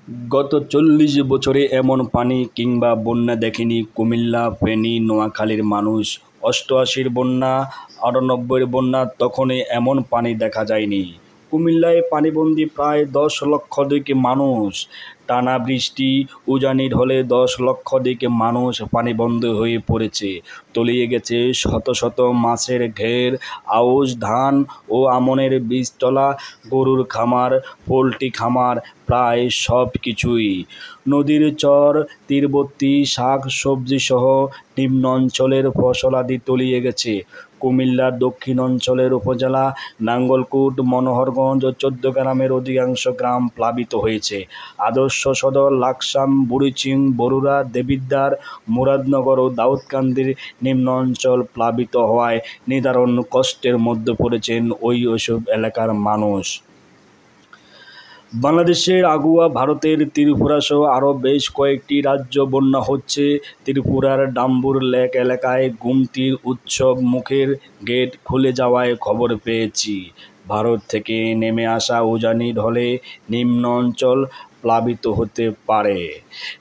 গত ৪০ বছরে এমন পানি কিংবা বন্যা দেখেনি কুমিল্লা, ফেনী, নোয়াখালীর মানুষ। ৮৮-র বন্যা, ৯৮-র বন্যা, তখনই এমন পানি দেখা যায়নি। কুমিল্লায় পানিবন্দী প্রায় ১০ লক্ষাধিক মানুষ। টানা বৃষ্টি, উজানি ঢলে ১০ লক্ষাধিক মানুষ পানিবন্দী হয়ে পড়েছে। তলিয়ে গেছে শত শত মাছের ঘের, আউশ ধান ও আমনের বীজতলা, গরুর খামার, পোলট্রি খামার, প্রায় সব কিছুই। নদীর চর, তীরবর্তী শাক সবজিসহ নিম্ন অঞ্চলের ফসলাদি তলিয়ে গেছে। কুমিল্লার দক্ষিণ অঞ্চলের উপজেলা নাঙ্গলকোট, মনোহরগঞ্জ ও ১৪ গ্রামের অধিকাংশ গ্রাম প্লাবিত হয়েছে। আদর্শ সদর, লাকসাম, বুড়িচিং, বরুড়া, দেবিদ্বার, মুরাদনগর ও দাউদকান্দির নিম্ন অঞ্চল প্লাবিত হওয়ায় নিদারুণ কষ্টের মধ্যে পড়েছেন ওইসব এলাকার মানুষ। বাংলাদেশের আগুয়া ভারতের ত্রিপুরাসহ আরও বেশ কয়েকটি রাজ্য বন্যা হচ্ছে। ত্রিপুরার ডাম্বুর লেক এলাকায় গোমতীর উৎসব মুখের গেট খুলে যাওয়ায় খবর পেয়েছি। ভারত থেকে নেমে আসা উজানি ঢলে নিম্ন অঞ্চল প্লাবিত হতে পারে।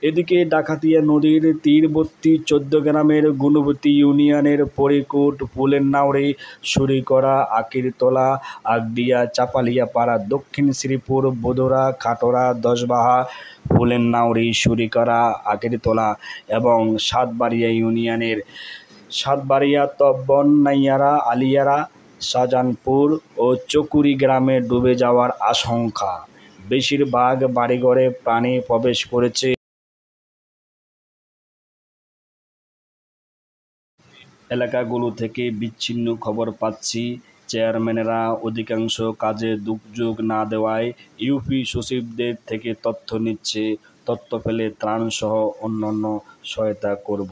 এদিকে ডাকাতিয়া নদীর তীরবর্তী ১৪ গ্রামের গুণবতী ইউনিয়নের পরিকুট, ফুলেরনাউড়ি, সুরিকরা, আকিরতলা, আগডিয়া, চাপালিয়াপাড়া, দক্ষিণ শ্রীপুর, বোদরা, খাটোরা, দশবাহা, ফুলেরনাউড়ি, সুরিকরা, আকিরতলা এবং সাতবাড়িয়া ইউনিয়নের সাতবাড়িয়া, তব্বন, নাইয়ারা, আলিয়ারা, শাহজাহানপুর ও চকুরি গ্রামে ডুবে যাওয়ার আশঙ্কা। বেশিরভাগ বাড়িঘরে পানি প্রবেশ করেছে। এলাকাগুলো থেকে বিচ্ছিন্ন খবর পাচ্ছি। চেয়ারম্যানেরা অধিকাংশ কাজে দুর্যোগ না দেওয়ায় ইউপি সচিবদের থেকে তথ্য নিচ্ছে। তথ্য পেলে ত্রাণসহ অন্যান্য সহায়তা করব।